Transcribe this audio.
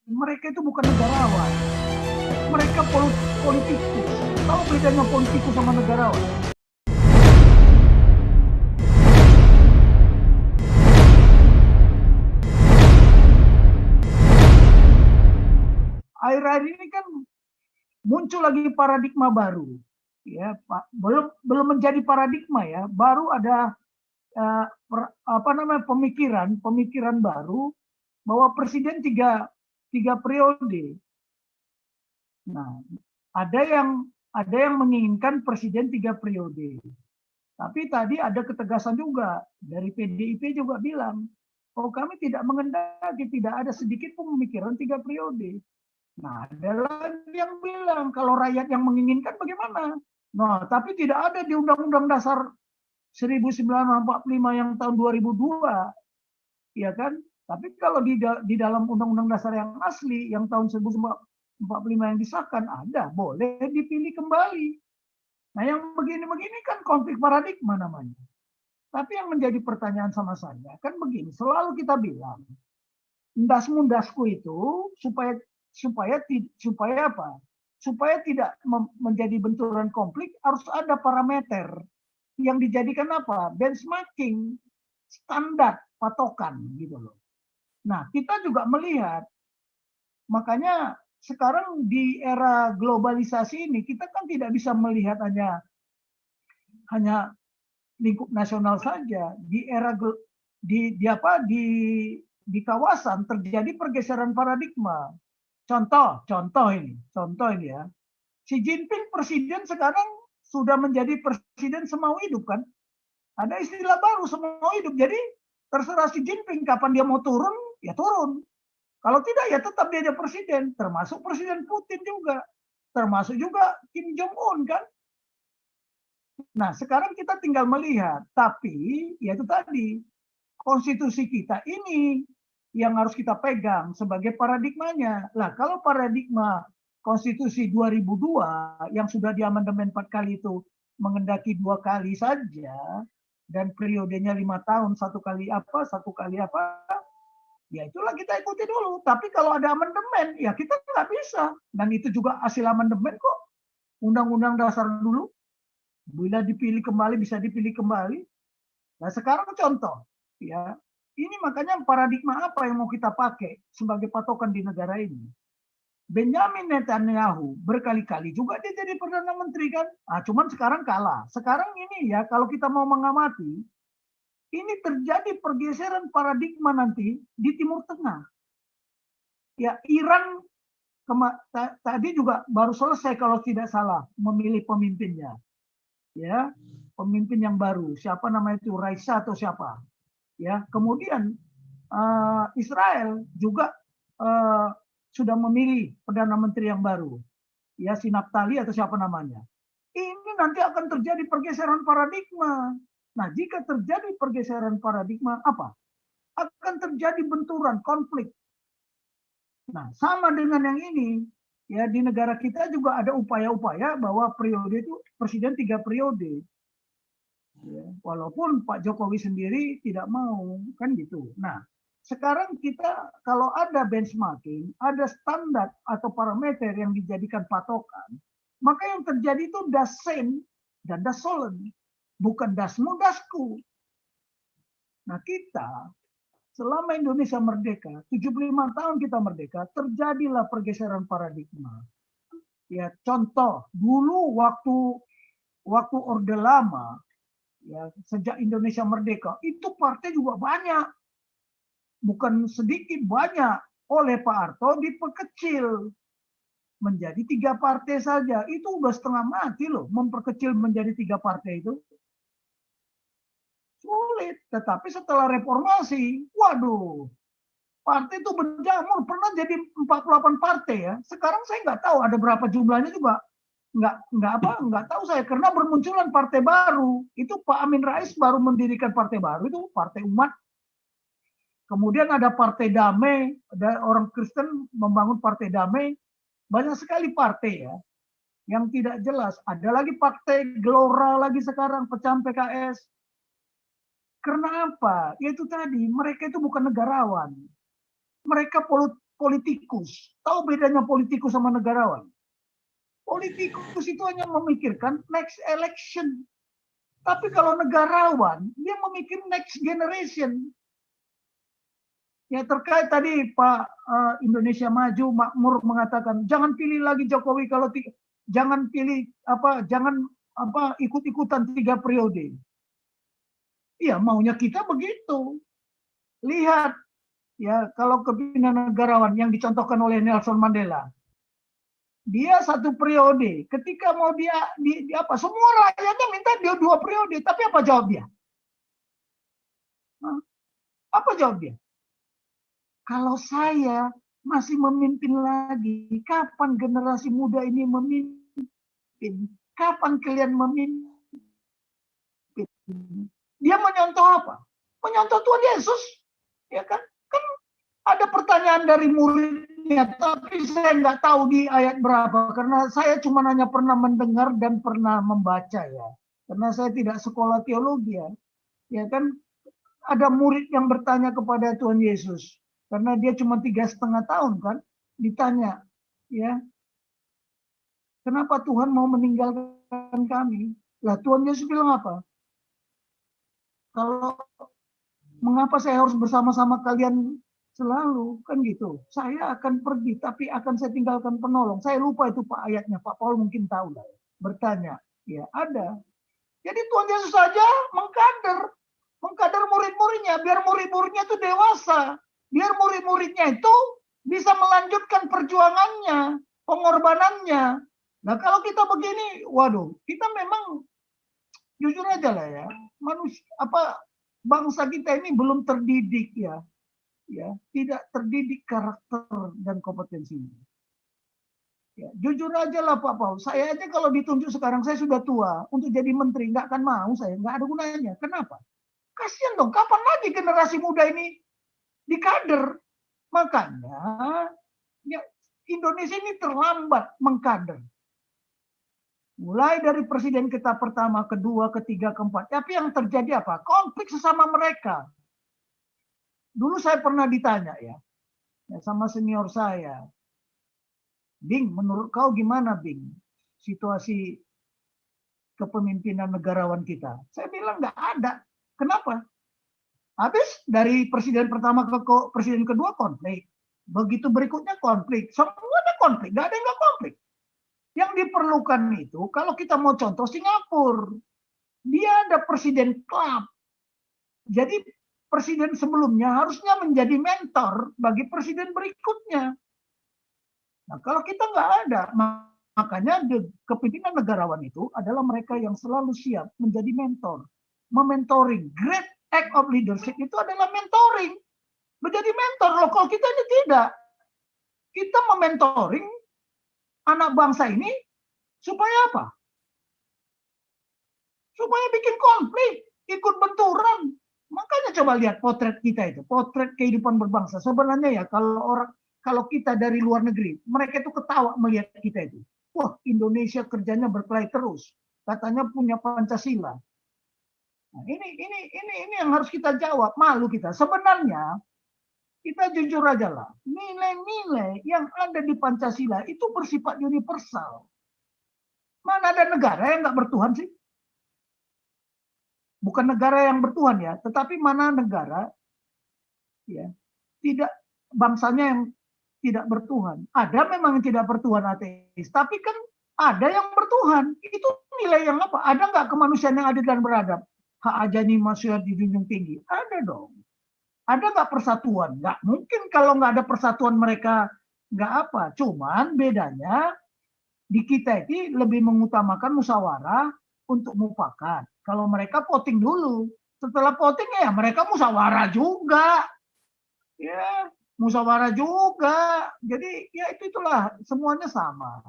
mereka itu bukan negarawan. Mereka politikus. Tahu bedanya politikus sama negarawan? Akhir-akhir ini kan muncul lagi paradigma baru, ya Pak. Belum menjadi paradigma ya, baru ada pemikiran baru bahwa presiden tiga periode. Nah, ada yang menginginkan presiden 3 periode. Tapi tadi ada ketegasan juga dari PDIP juga bilang, oh kami tidak mengendaki, tidak ada sedikit pun pemikiran 3 periode. Nah, ada lagi yang bilang kalau rakyat yang menginginkan bagaimana? Nah, tapi tidak ada di Undang-Undang Dasar 1945 yang tahun 2002, ya kan? Tapi kalau di dalam Undang-Undang Dasar yang asli yang tahun 1945 yang disahkan ada, boleh dipilih kembali. Nah, yang begini-begini kan konflik paradigma namanya. Tapi yang menjadi pertanyaan sama saya kan begini, selalu kita bilang, dasmu-dasku itu supaya apa? Supaya tidak menjadi benturan konflik harus ada parameter yang dijadikan apa? Benchmarking, standar patokan gitu loh. Nah, kita juga melihat, makanya sekarang di era globalisasi ini kita kan tidak bisa melihat hanya lingkup nasional saja. Di era di kawasan terjadi pergeseran paradigma. Contoh ini ya. Xi Jinping presiden sekarang sudah menjadi presiden semau hidup kan? Ada istilah baru semau hidup. Jadi terserah Xi Jinping kapan dia mau turun, ya turun. Kalau tidak ya tetap dia jadi presiden, termasuk Presiden Putin juga. Termasuk juga Kim Jong Un kan? Nah, sekarang kita tinggal melihat, tapi ya itu tadi, konstitusi kita ini yang harus kita pegang sebagai paradigmanya. Lah, kalau paradigma konstitusi 2002 yang sudah diamandemen 4 kali itu mengendaki 2 kali saja dan periodenya 5 tahun, satu kali apa, ya itulah kita ikuti dulu. Tapi kalau ada amandemen, ya kita nggak bisa. Dan itu juga hasil amandemen kok. Undang-undang dasar dulu, bila dipilih kembali, bisa dipilih kembali. Nah sekarang contoh, ya ini makanya paradigma apa yang mau kita pakai sebagai patokan di negara ini. Benjamin Netanyahu berkali-kali juga dia jadi Perdana Menteri kan. Nah, cuman sekarang kalah. Sekarang ini ya kalau kita mau mengamati, ini terjadi pergeseran paradigma nanti di Timur Tengah. Ya Iran tadi juga baru selesai kalau tidak salah memilih pemimpinnya. Ya, pemimpin yang baru. Siapa namanya itu? Raisa atau siapa? Ya, kemudian Israel juga sudah memilih perdana menteri yang baru, ya si Naftali atau siapa namanya. Ini nanti akan terjadi pergeseran paradigma. Nah, jika terjadi pergeseran paradigma, apa? Akan terjadi benturan, konflik. Nah, sama dengan yang ini, ya di negara kita juga ada upaya-upaya bahwa periode itu presiden 3 periode. Ya, walaupun Pak Jokowi sendiri tidak mau, kan gitu. Nah, sekarang kita kalau ada benchmarking, ada standar atau parameter yang dijadikan patokan, maka yang terjadi itu das sen dan das sollen, bukan dasmu dasku. Nah, kita selama Indonesia merdeka, 75 tahun kita merdeka, terjadilah pergeseran paradigma. Ya, contoh dulu waktu Orde Lama, ya sejak Indonesia merdeka, itu partai juga banyak. Bukan sedikit, banyak. Oleh Pak Harto diperkecil menjadi 3 partai saja. Itu udah setengah mati loh, memperkecil menjadi 3 partai itu. Sulit. Tetapi setelah reformasi, waduh, partai itu berjamur, pernah jadi 48 partai ya. Sekarang saya nggak tahu ada berapa jumlahnya juga. Nggak tahu saya, karena bermunculan partai baru. Itu Pak Amin Rais baru mendirikan partai baru, itu Partai Umat. Kemudian ada Partai Damai, ada orang Kristen membangun Partai Damai. Banyak sekali partai ya yang tidak jelas. Ada lagi Partai Gelora lagi sekarang, pecahan PKS. Karena apa? Yaitu tadi, mereka itu bukan negarawan. Mereka politikus. Tahu bedanya politikus sama negarawan? Politikus itu hanya memikirkan next election. Tapi kalau negarawan, dia memikir next generation. Ya terkait tadi Pak Indonesia Maju Makmur mengatakan jangan pilih lagi Jokowi kalau jangan pilih ikut-ikutan 3 periode. Iya, maunya kita begitu. Lihat ya kalau kepemimpinan negarawan yang dicontohkan oleh Nelson Mandela. Dia 1 periode, ketika mau dia semua rakyatnya minta dia 2 periode, tapi apa jawab dia? Apa jawab dia? Kalau saya masih memimpin lagi, kapan generasi muda ini memimpin? Kapan kalian memimpin? Dia menyontoh apa? Menyontoh Tuhan Yesus, ya kan? Kan ada pertanyaan dari muridnya, tapi saya nggak tahu di ayat berapa, karena saya cuma hanya pernah mendengar dan pernah membaca ya, karena saya tidak sekolah teologi ya kan? Ada murid yang bertanya kepada Tuhan Yesus, karena dia cuma 3,5 tahun kan, ditanya, ya, kenapa Tuhan mau meninggalkan kami? Lah Tuhan Yesus bilang apa? Kalau mengapa saya harus bersama-sama kalian selalu, kan gitu. Saya akan pergi, tapi akan saya tinggalkan penolong. Saya lupa itu Pak ayatnya, Pak Paul mungkin tahu lah. Bertanya, ya ada. Jadi Tuhan Yesus saja mengkader murid-muridnya, biar murid-muridnya itu dewasa, biar murid-muridnya itu bisa melanjutkan perjuangannya, pengorbanannya. Nah kalau kita begini, waduh, kita memang jujur aja lah ya, bangsa kita ini belum terdidik ya, tidak terdidik karakter dan kompetensinya. Ya, jujur aja lah Pak Paul, saya aja kalau ditunjuk sekarang, saya sudah tua, untuk jadi menteri, nggak akan mau saya, nggak ada gunanya. Kenapa? Kasian dong, kapan lagi generasi muda ini dikader? Makanya ya, Indonesia ini terlambat mengkader. Mulai dari presiden kita pertama, kedua, ketiga, keempat. Tapi yang terjadi apa? Konflik sesama mereka. Dulu saya pernah ditanya ya sama senior saya, Bing, menurut kau gimana Bing situasi kepemimpinan negarawan kita? Saya bilang nggak ada. Kenapa? Habis dari presiden pertama ke presiden kedua konflik. Begitu berikutnya konflik. Semuanya konflik. Nggak ada yang nggak konflik. Yang diperlukan itu, kalau kita mau contoh Singapura. Dia ada presiden club. Jadi presiden sebelumnya harusnya menjadi mentor bagi presiden berikutnya. Nah, kalau kita nggak ada, makanya kepemimpinan negarawan itu adalah mereka yang selalu siap menjadi mentor, mementoring. Great act of leadership itu adalah mentoring, menjadi mentor. Loh, kalau kita ini tidak, kita mementoring anak bangsa ini supaya apa? Supaya bikin konflik, ikut benturan. Makanya coba lihat potret kita itu, potret kehidupan berbangsa. Sebenarnya ya kalau kita dari luar negeri, mereka itu ketawa melihat kita itu. Wah, Indonesia kerjanya berkelahi terus. Katanya punya Pancasila. Nah, ini yang harus kita jawab. Malu kita. Sebenarnya kita jujur aja lah. Nilai-nilai yang ada di Pancasila itu bersifat universal. Mana ada negara yang nggak bertuhan sih? Bukan negara yang bertuhan ya, tetapi mana negara ya tidak bangsanya yang tidak bertuhan. Ada memang yang tidak bertuhan ateis, tapi kan ada yang bertuhan. Itu nilai yang apa? Ada nggak kemanusiaan yang adil dan beradab? Hak ajani manusia dijunjung tinggi. Ada dong. Ada nggak persatuan? Nggak mungkin kalau nggak ada persatuan mereka nggak apa. Cuman bedanya di kita ini lebih mengutamakan musyawarah untuk mufakat. Kalau mereka voting dulu. Setelah voting ya mereka musyawarah juga. Ya, musyawarah juga. Jadi ya itulah semuanya sama.